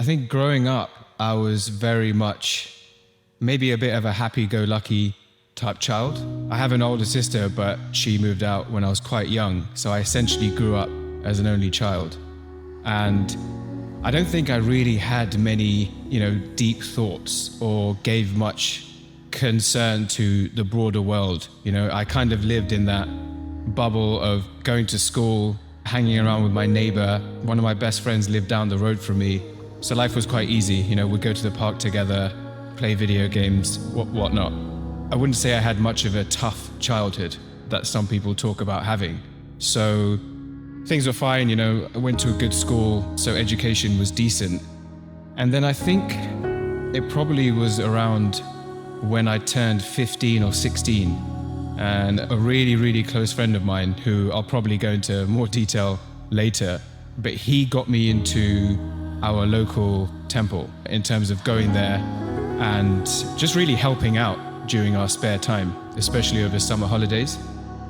think growing up, I was very much maybe a bit of a happy-go-lucky type child. I have an older sister, but she moved out when I was quite young, so I essentially grew up as an only child. And I don't think I really had many, deep thoughts or gave much concern to the broader world. I kind of lived in that bubble of going to school, hanging around with my neighbor. One of my best friends lived down the road from me, so life was quite easy. We'd go to the park together, play video games, whatnot. I wouldn't say I had much of a tough childhood that some people talk about having. So things were fine, I went to a good school, so education was decent. And then I think it probably was around when I turned 15 or 16, and a really, really close friend of mine, who I'll probably go into more detail later, but he got me into our local temple in terms of going there and just really helping out during our spare time, especially over summer holidays.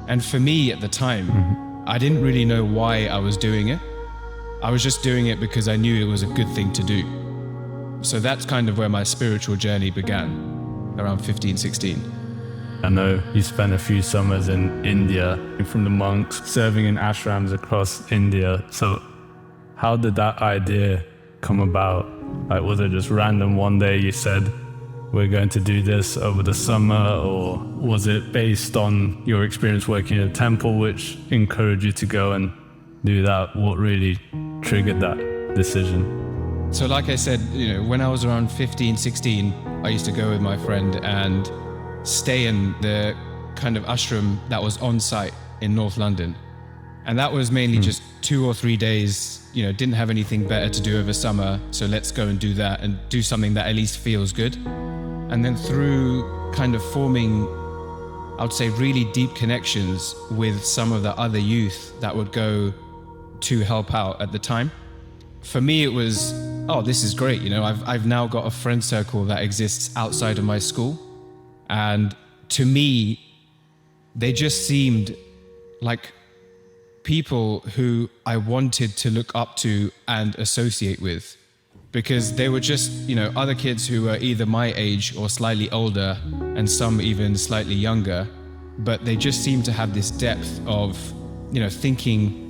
And for me at the time, I didn't really know why I was doing it. I was just doing it because I knew it was a good thing to do. So that's kind of where my spiritual journey began, around 15, 16. I know you spent a few summers in India, from the monks, serving in ashrams across India. So how did that idea come about? Like, was it just random one day you said, we're going to do this over the summer, or was it based on your experience working in a temple which encouraged you to go and do that? What really triggered that decision? So like I said, when I was around 15, 16, I used to go with my friend and stay in the kind of ashram that was on site in North London. And that was mainly just 2 or 3 days, didn't have anything better to do over summer, so let's go and do that and do something that at least feels good. And then through kind of forming, I would say, really deep connections with some of the other youth that would go to help out at the time. For me, it was, this is great. I've now got a friend circle that exists outside of my school. And to me, they just seemed like people who I wanted to look up to and associate with, because they were just, other kids who were either my age or slightly older, and some even slightly younger, but they just seemed to have this depth of, thinking,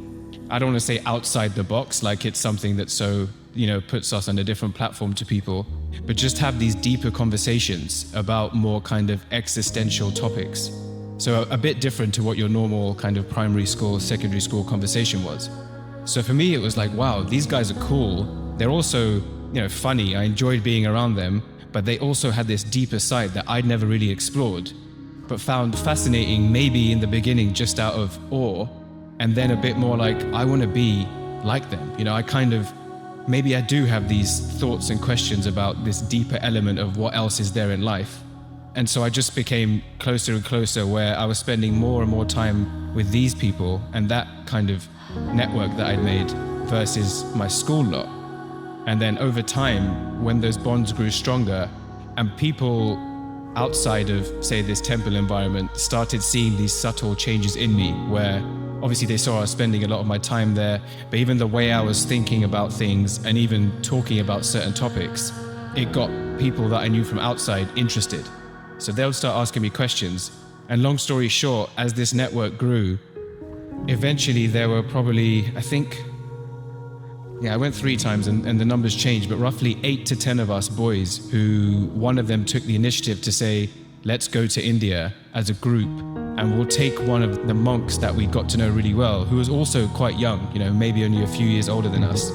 I don't want to say outside the box, like it's something that so, puts us on a different platform to people, but just have these deeper conversations about more kind of existential topics. So a bit different to what your normal kind of primary school, secondary school conversation was. So for me, it was like, wow, these guys are cool. They're also, funny. I enjoyed being around them, but they also had this deeper side that I'd never really explored, but found fascinating maybe in the beginning just out of awe, and then a bit more like, I want to be like them. I kind of, maybe I do have these thoughts and questions about this deeper element of what else is there in life. And so I just became closer and closer, where I was spending more and more time with these people and that kind of network that I'd made versus my school lot. And then over time, when those bonds grew stronger and people outside of, say, this temple environment started seeing these subtle changes in me, where obviously they saw I was spending a lot of my time there, but even the way I was thinking about things and even talking about certain topics, it got people that I knew from outside interested. So they'll start asking me questions. And long story short, as this network grew, eventually there were probably, I went 3 times and the numbers changed, but roughly 8 to 10 of us boys who one of them took the initiative to say, let's go to India as a group, and we'll take one of the monks that we got to know really well, who was also quite young, maybe only a few years older than us.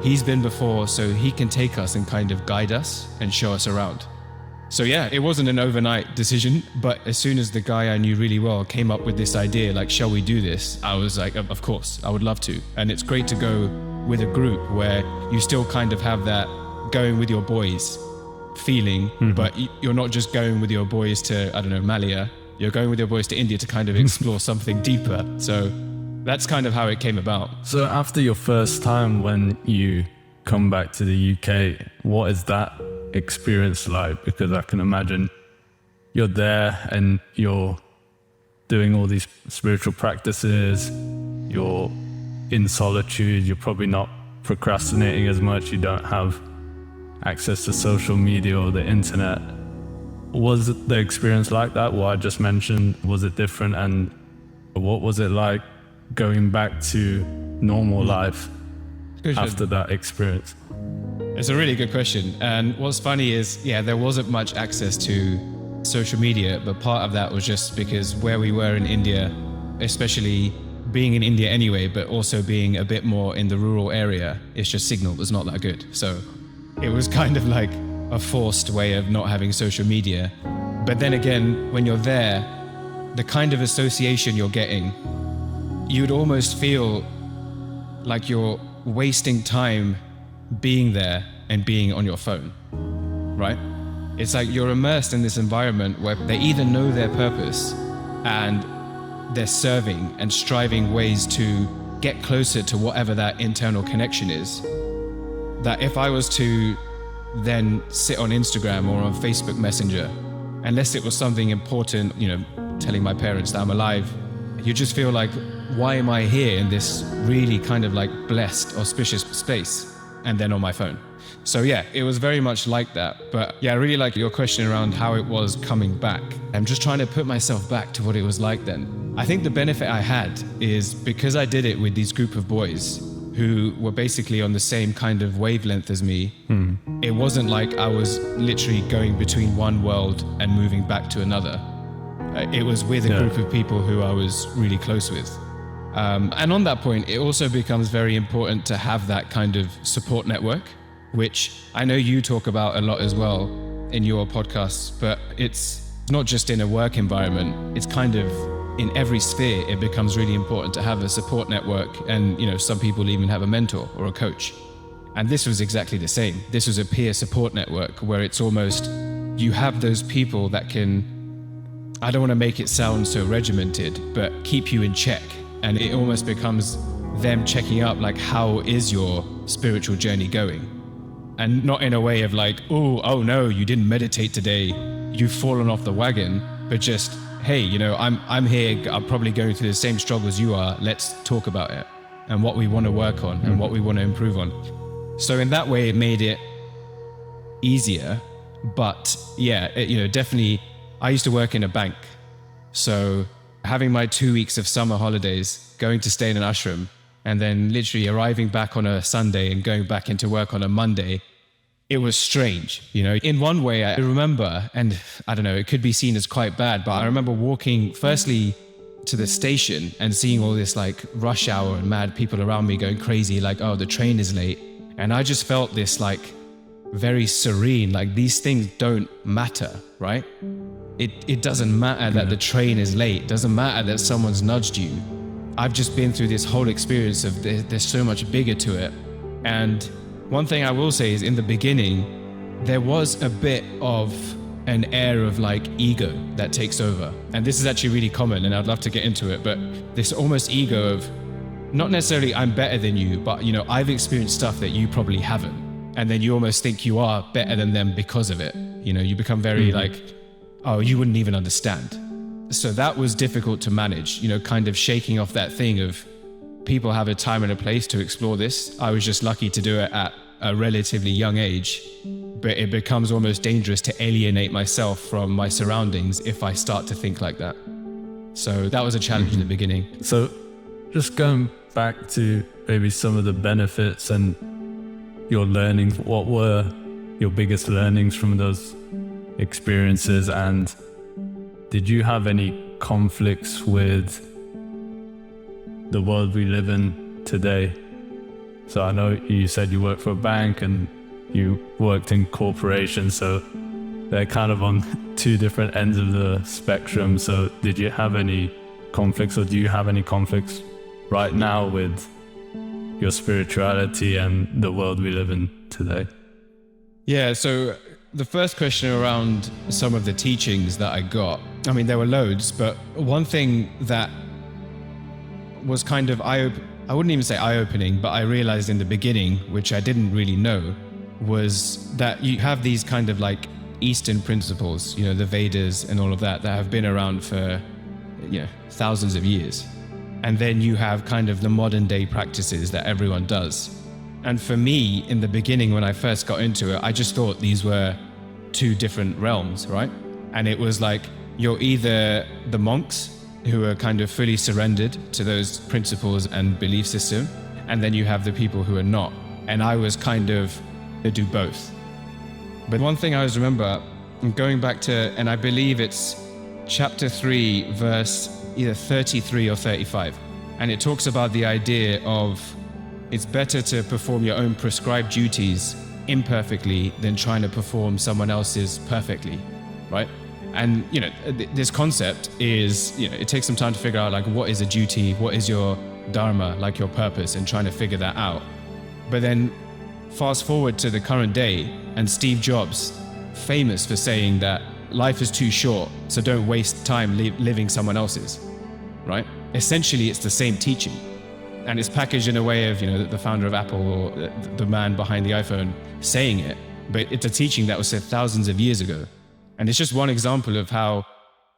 He's been before, so he can take us and kind of guide us and show us around. So yeah, it wasn't an overnight decision, but as soon as the guy I knew really well came up with this idea, like, shall we do this? I was like, of course, I would love to. And it's great to go with a group where you still kind of have that going with your boys feeling, but you're not just going with your boys to, Malia, you're going with your boys to India to kind of explore something deeper. So that's kind of how it came about. So after your first time when you come back to the UK, what is that experience like? Because I can imagine you're there and you're doing all these spiritual practices, you're in solitude, you're probably not procrastinating as much, you don't have access to social media or the internet. Was the experience like that, what I just mentioned? Was it different? And what was it like going back to normal life after that experience? It's a really good question. And what's funny is, there wasn't much access to social media, but part of that was just because where we were in India, especially being in India anyway, but also being a bit more in the rural area, it's just signal was not that good. So it was kind of like a forced way of not having social media. But then again, when you're there, the kind of association you're getting, you'd almost feel like you're wasting time being there and being on your phone, right? It's like you're immersed in this environment where they either know their purpose and they're serving and striving ways to get closer to whatever that internal connection is. That if I was to then sit on Instagram or on Facebook Messenger, unless it was something important, telling my parents that I'm alive, you just feel like, why am I here in this really kind of like blessed, auspicious space? And then on my phone. So it was very much like that. But I really like your question around how it was coming back. I'm just trying to put myself back to what it was like then. I think the benefit I had is because I did it with these group of boys who were basically on the same kind of wavelength as me. It wasn't like I was literally going between one world and moving back to another. It was with a group of people who I was really close with. And on that point, it also becomes very important to have that kind of support network, which I know you talk about a lot as well in your podcasts, but it's not just in a work environment, it's kind of in every sphere. It becomes really important to have a support network, and some people even have a mentor or a coach. And this was exactly the same. This was a peer support network where it's almost, you have those people that can, I don't want to make it sound so regimented, but keep you in check. And it almost becomes them checking up, like, how is your spiritual journey going? And not in a way of like, oh no, you didn't meditate today, you've fallen off the wagon, but just, hey, I'm here, I'm probably going through the same struggles you are, let's talk about it and what we want to work on and what we want to improve on. So in that way, it made it easier. But definitely, I used to work in a bank. So having my 2 weeks of summer holidays, going to stay in an ashram, and then literally arriving back on a Sunday and going back into work on a Monday, it was strange. In one way, I remember, and I don't know, it could be seen as quite bad, but I remember walking firstly to the station and seeing all this like rush hour and mad people around me going crazy, like, oh, the train is late. And I just felt this like very serene, like these things don't matter, right? It doesn't matter that the train is late. It doesn't matter that someone's nudged you. I've just been through this whole experience of there's so much bigger to it. And one thing I will say is, in the beginning, there was a bit of an air of like ego that takes over. And this is actually really common, and I'd love to get into it, but this almost ego of not necessarily I'm better than you, but I've experienced stuff that you probably haven't. And then you almost think you are better than them because of it. You become very like, oh, you wouldn't even understand. So that was difficult to manage, kind of shaking off that thing of people have a time and a place to explore this. I was just lucky to do it at a relatively young age, but it becomes almost dangerous to alienate myself from my surroundings if I start to think like that. So that was a challenge in the beginning. So just going back to maybe some of the benefits and your learnings, what were your biggest learnings from those experiences, and did you have any conflicts with the world we live in today? So I know you said you worked for a bank and you worked in corporations, so they're kind of on two different ends of the spectrum. So did you have any conflicts, or do you have any conflicts right now with your spirituality and the world we live in today? Yeah, so the first question around some of the teachings that I got, I mean, there were loads, but one thing that was kind of I wouldn't even say eye-opening, but I realized in the beginning, which I didn't really know, was that you have these kind of like Eastern principles, the Vedas and all of that have been around for thousands of years. And then you have kind of the modern day practices that everyone does. And for me, in the beginning, when I first got into it, I just thought these were two different realms, right? And it was like, you're either the monks who are kind of fully surrendered to those principles and belief system, and then you have the people who are not. And I was kind of to do both. But one thing I always remember, going back to, and I believe it's chapter 3, verse either 33 or 35. And it talks about the idea of it's better to perform your own prescribed duties imperfectly than trying to perform someone else's perfectly, right? And, this concept is, it takes some time to figure out, like, what is a duty? What is your dharma, like your purpose, and trying to figure that out. But then fast forward to the current day, and Steve Jobs, famous for saying that life is too short, so don't waste time living someone else's, right? Essentially, it's the same teaching. And it's packaged in a way of, the founder of Apple or the man behind the iPhone saying it. But it's a teaching that was said thousands of years ago. And it's just one example of how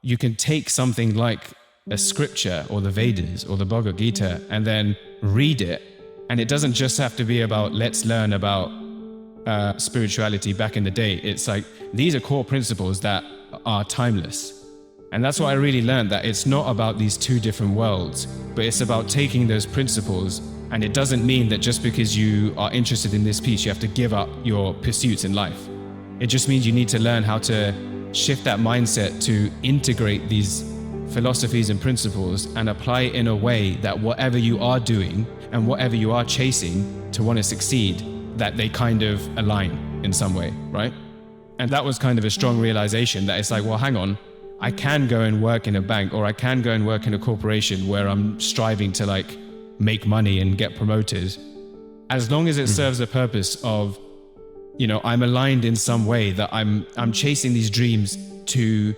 you can take something like a scripture or the Vedas or the Bhagavad Gita and then read it. And it doesn't just have to be about, let's learn about spirituality back in the day. It's like, these are core principles that are timeless. And that's what I really learned, that it's not about these two different worlds, but it's about taking those principles. And it doesn't mean that just because you are interested in this piece, you have to give up your pursuits in life. It just means you need to learn how to shift that mindset to integrate these philosophies and principles and apply it in a way that whatever you are doing and whatever you are chasing to want to succeed, that they kind of align in some way, right? And that was kind of a strong realization that it's like, well, hang on, I can go and work in a bank, or I can go and work in a corporation where I'm striving to like make money and get promoted, as long as it serves the purpose of, I'm aligned in some way, that I'm chasing these dreams to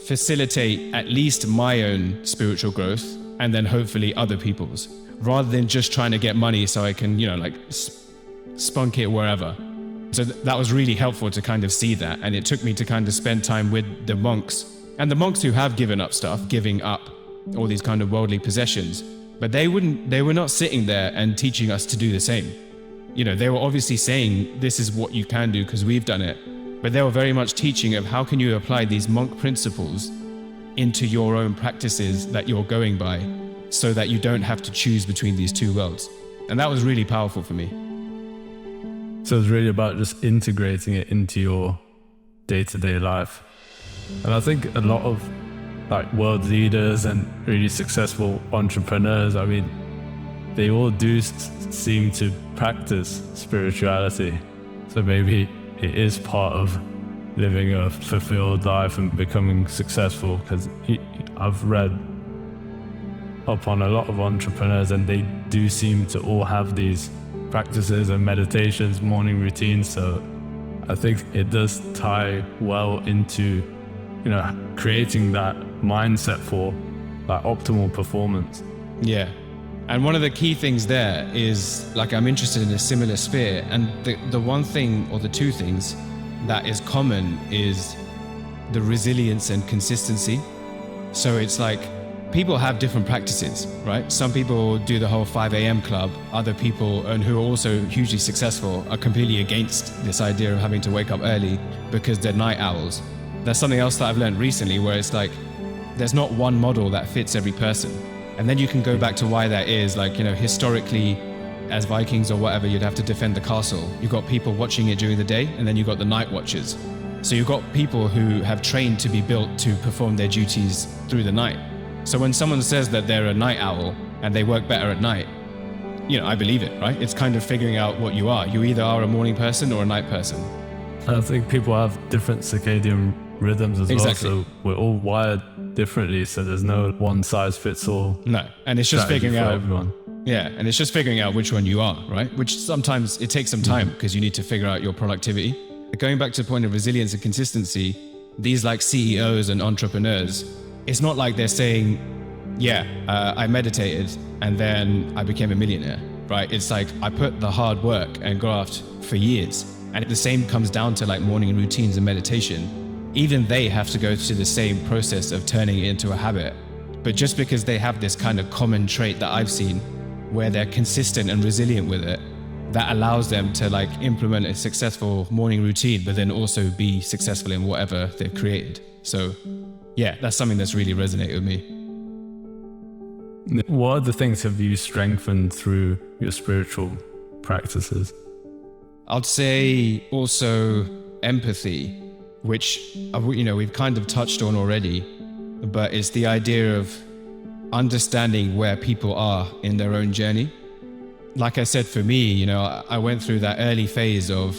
facilitate at least my own spiritual growth and then hopefully other people's, rather than just trying to get money so I can, spunk it wherever. So that was really helpful to kind of see that. And it took me to kind of spend time with the monks, and the monks who have given up stuff, giving up all these kind of worldly possessions, but they were not sitting there and teaching us to do the same. They were obviously saying, this is what you can do because we've done it. But they were very much teaching of how can you apply these monk principles into your own practices that you're going by, so that you don't have to choose between these two worlds. And that was really powerful for me. So it's really about just integrating it into your day-to-day life. And I think a lot of like world leaders and really successful entrepreneurs, they all do seem to practice spirituality. So maybe it is part of living a fulfilled life and becoming successful, because I've read up on a lot of entrepreneurs and they do seem to all have these practices and meditations, morning routines. So I think it does tie well into, creating that mindset for that optimal performance. Yeah. And one of the key things there is, like, I'm interested in a similar sphere. And the one thing, or the two things that is common, is the resilience and consistency. So it's like, people have different practices, right? Some people do the whole 5 a.m. club. Other people, and who are also hugely successful, are completely against this idea of having to wake up early because they're night owls. There's something else that I've learned recently where it's like, there's not one model that fits every person. And then you can go back to why that is. Like, historically, as Vikings or whatever, you'd have to defend the castle. You've got people watching it during the day, and then you've got the night watchers. So you've got people who have trained to be built to perform their duties through the night. So when someone says that they're a night owl and they work better at night, I believe it, right? It's kind of figuring out what you are. You either are a morning person or a night person. I think people have different circadian rhythms as well, so we're all wired differently, so there's no one size fits all. No, and it's just figuring out everyone. Yeah, and it's just figuring out which one you are, right? Which sometimes it takes some time because you need to figure out your productivity. Going back to the point of resilience and consistency, these like CEOs and entrepreneurs, it's not like they're saying, I meditated and then I became a millionaire, right? It's like, I put the hard work and graft for years. And the same comes down to like morning routines and meditation. Even they have to go through the same process of turning it into a habit. But just because they have this kind of common trait that I've seen, where they're consistent and resilient with it, that allows them to like implement a successful morning routine, but then also be successful in whatever they've created. So yeah, that's something that's really resonated with me. What other things have you strengthened through your spiritual practices? I'd say also empathy, which, we've kind of touched on already, but it's the idea of understanding where people are in their own journey. Like I said, for me, I went through that early phase of,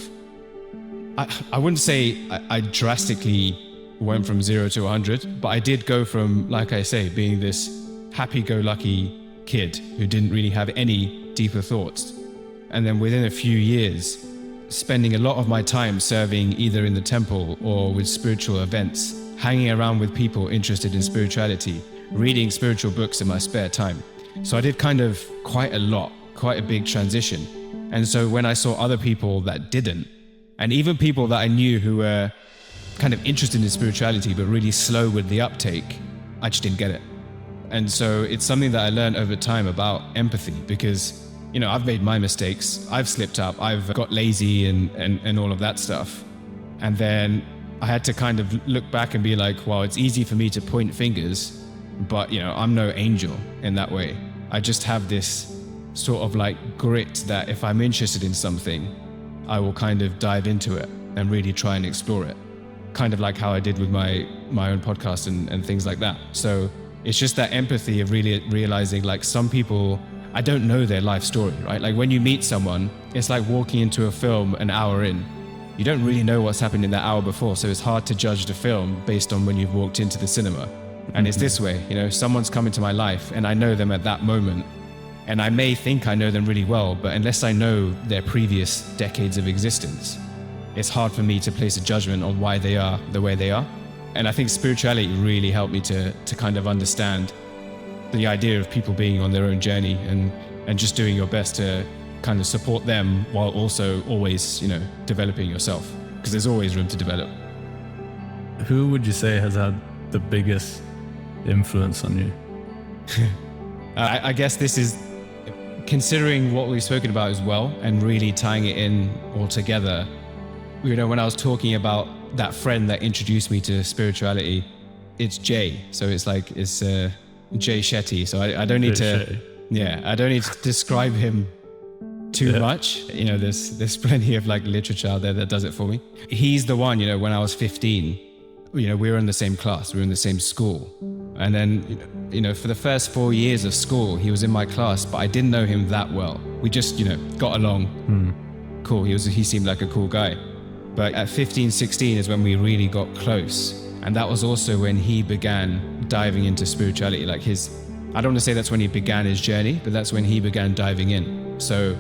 I wouldn't say I drastically went from 0 to 100, but I did go from, like I say, being this happy-go-lucky kid who didn't really have any deeper thoughts. And then within a few years, spending a lot of my time serving either in the temple or with spiritual events, hanging around with people interested in spirituality, reading spiritual books in my spare time. So I did kind of quite a big transition. And so when I saw other people that didn't, and even people that I knew who were kind of interested in spirituality but really slow with the uptake, I just didn't get it. And so it's something that I learned over time about empathy, because I've made my mistakes, I've slipped up, I've got lazy and all of that stuff. And then I had to kind of look back and be like, well, it's easy for me to point fingers, but I'm no angel in that way. I just have this sort of like grit that if I'm interested in something, I will kind of dive into it and really try and explore it. Kind of like how I did with my own podcast and things like that. So it's just that empathy of really realizing, like, some people, I don't know their life story, right? Like when you meet someone, it's like walking into a film an hour in. You don't really know what's happened in that hour before, so it's hard to judge the film based on when you've walked into the cinema. And it's this way, someone's come into my life and I know them at that moment, and I may think I know them really well, but unless I know their previous decades of existence, it's hard for me to place a judgment on why they are the way they are. And I think spirituality really helped me to kind of understand the idea of people being on their own journey and just doing your best to kind of support them while also always, developing yourself, because there's always room to develop. Who would you say has had the biggest influence on you? I guess this is considering what we've spoken about as well and really tying it in all together. When I was talking about that friend that introduced me to spirituality, it's Jay. So it's Jay Shetty. So I don't need I don't need to describe him too much. There's plenty of like literature out there that does it for me. He's the one, when I was 15, we were in the same class, we were in the same school. And then, for the first 4 years of school, he was in my class, but I didn't know him that well. We just, got along. Cool. He seemed like a cool guy. But at 15, 16 is when we really got close. And that was also when he began diving into spirituality. Like I don't want to say that's when he began his journey, but that's when he began diving in. So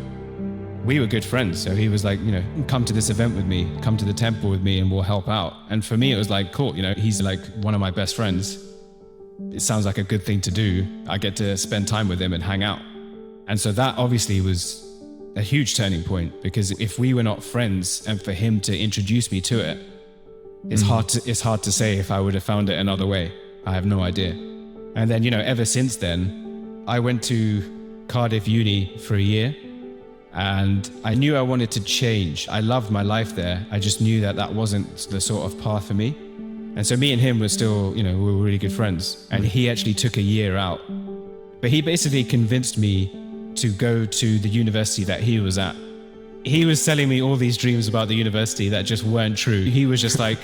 we were good friends. So he was like, come to this event with me, come to the temple with me and we'll help out. And for me, it was like, cool, he's like one of my best friends. It sounds like a good thing to do. I get to spend time with him and hang out. And so that obviously was a huge turning point, because if we were not friends and for him to introduce me to it, it's hard to say if I would have found it another way. I have no idea. And then, ever since then, I went to Cardiff uni for a year and I knew I wanted to change. I loved my life there. I just knew that wasn't the sort of path for me. And so me and him were still, we were really good friends. And he actually took a year out. But he basically convinced me to go to the university that he was at. He was selling me all these dreams about the university that just weren't true. He was like,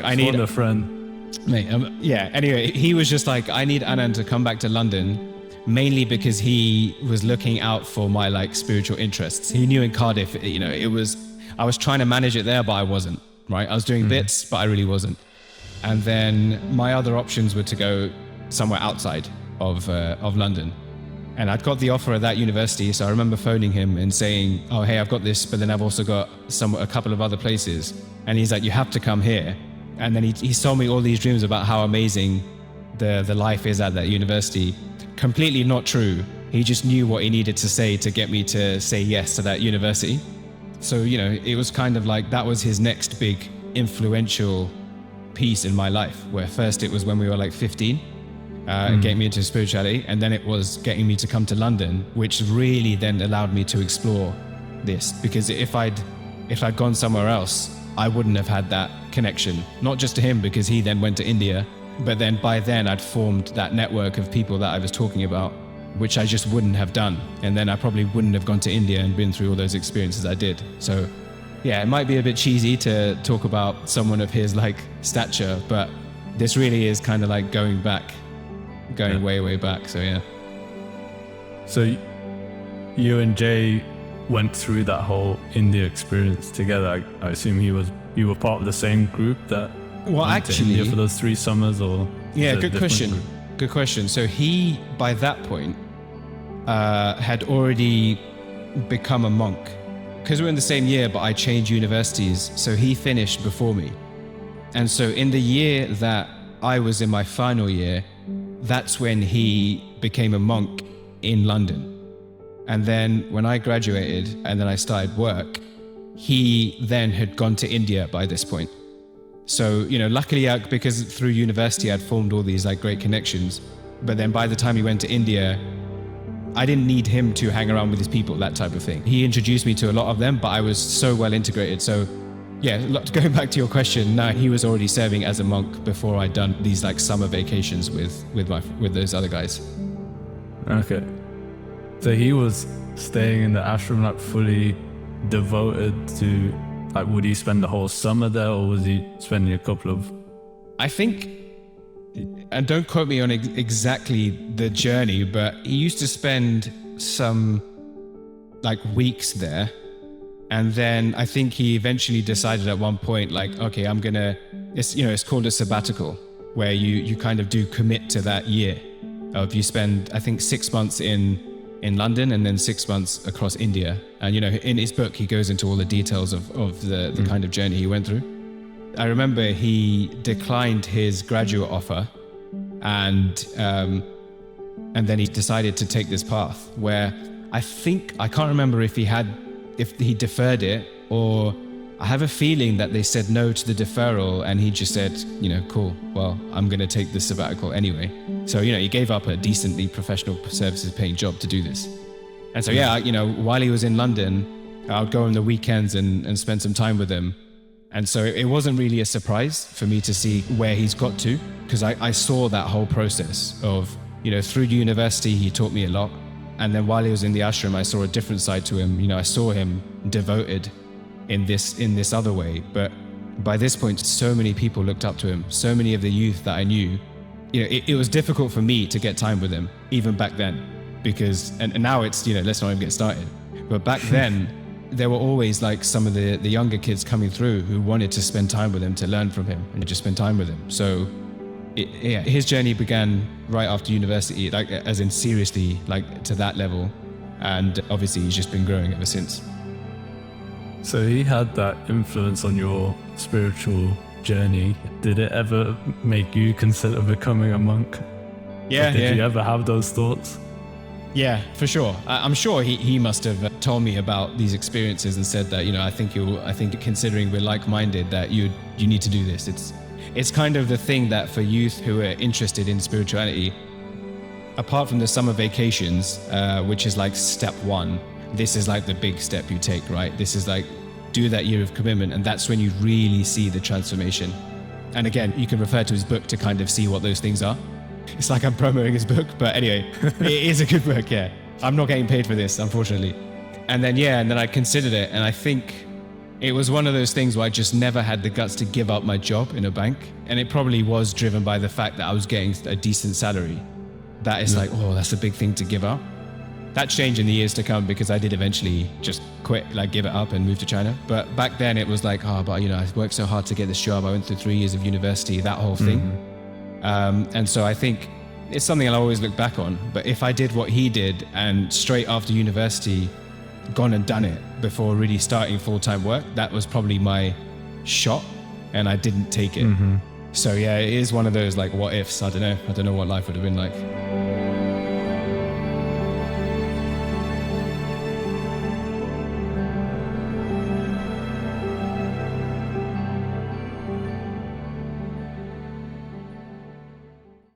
I need a friend. Mate, anyway, he was just like, I need Anand to come back to London, mainly because he was looking out for my like spiritual interests. He knew in Cardiff, I was trying to manage it there, but I wasn't, right? I was doing bits, but I really wasn't. And then my other options were to go somewhere outside of London. And I'd got the offer at that university, so I remember phoning him and saying, oh, hey, I've got this, but then I've also got a couple of other places. And he's like, you have to come here. And then he sold me all these dreams about how amazing the life is at that university. Completely not true. He just knew what he needed to say to get me to say yes to that university. So, it was kind of like that was his next big influential piece in my life, where first it was when we were like 15. getting me into spirituality. And then it was getting me to come to London, which really then allowed me to explore this. Because if I'd gone somewhere else, I wouldn't have had that connection, not just to him, because he then went to India, but then by then I'd formed that network of people that I was talking about, which I just wouldn't have done. And then I probably wouldn't have gone to India and been through all those experiences I did. So yeah, it might be a bit cheesy to talk about someone of his like stature, but this really is kind of like going way, way back. So yeah. So you and Jay went through that whole India experience together. I assume you were part of the same group that went to India for those 3 summers, or yeah, good question. So he, by that point, had already become a monk, because we were in the same year, but I changed universities. So he finished before me. And so in the year that I was in my final year, that's when he became a monk in London. And then when I graduated and then I started work, he then had gone to India by this point. So, luckily, because through university I'd formed all these like great connections. But then by the time he went to India, I didn't need him to hang around with his people, that type of thing. He introduced me to a lot of them, but I was so well integrated. So yeah, going back to your question, no, he was already serving as a monk before I'd done these like summer vacations with those other guys. Okay. So he was staying in the ashram, like fully devoted to, like, would he spend the whole summer there, or was he spending a couple of... I think, and don't quote me on exactly the journey, but he used to spend some like weeks there. And then I think he eventually decided at one point, like, okay, it's called a sabbatical, where you kind of do commit to that year of, you spend, I think, 6 months in London and then 6 months across India. And, in his book, he goes into all the details of the kind of journey he went through. I remember he declined his graduate offer, and then he decided to take this path where I can't remember if he deferred it, or I have a feeling that they said no to the deferral and he just said, cool, well, I'm going to take this sabbatical anyway. So, he gave up a decently professional services paying job to do this. And so, yeah, while he was in London, I would go on the weekends and spend some time with him. And so it wasn't really a surprise for me to see where he's got to, because I saw that whole process of, through university, he taught me a lot. And then while he was in the ashram, I saw a different side to him. I saw him devoted in this other way. But by this point, so many people looked up to him. So many of the youth that I knew, it was difficult for me to get time with him, even back then, because, and now it's, let's not even get started. But back then, there were always like some of the younger kids coming through who wanted to spend time with him, to learn from him and just spend time with him. So his journey began right after university, like as in seriously, like to that level. And obviously he's just been growing ever since. So he had that influence on your spiritual journey. Did it ever make you consider becoming a monk? Yeah. Did you ever have those thoughts? Yeah, for sure. I'm sure he must have told me about these experiences and said that, I think considering we're like-minded, that you need to do this. It's kind of the thing that for youth who are interested in spirituality, apart from the summer vacations, which is like step one, this is like the big step you take, right? This is like, do that year of commitment, and that's when you really see the transformation. And again, you can refer to his book to kind of see what those things are. It's like I'm promoting his book, but anyway, it is a good book, yeah. I'm not getting paid for this, unfortunately. And then I considered it, and I think it was one of those things where I just never had the guts to give up my job in a bank. And it probably was driven by the fact that I was getting a decent salary. That is like, oh, that's a big thing to give up. That changed in the years to come, because I did eventually just quit, like give it up and move to China. But back then it was like, but I worked so hard to get this job. I went through 3 years of university, that whole thing. And so I think it's something I'll always look back on. But if I did what he did and straight after university gone and done it before really starting full-time work, that was probably my shot, and I didn't take it. So yeah, it is one of those like what ifs. I don't know what life would have been like.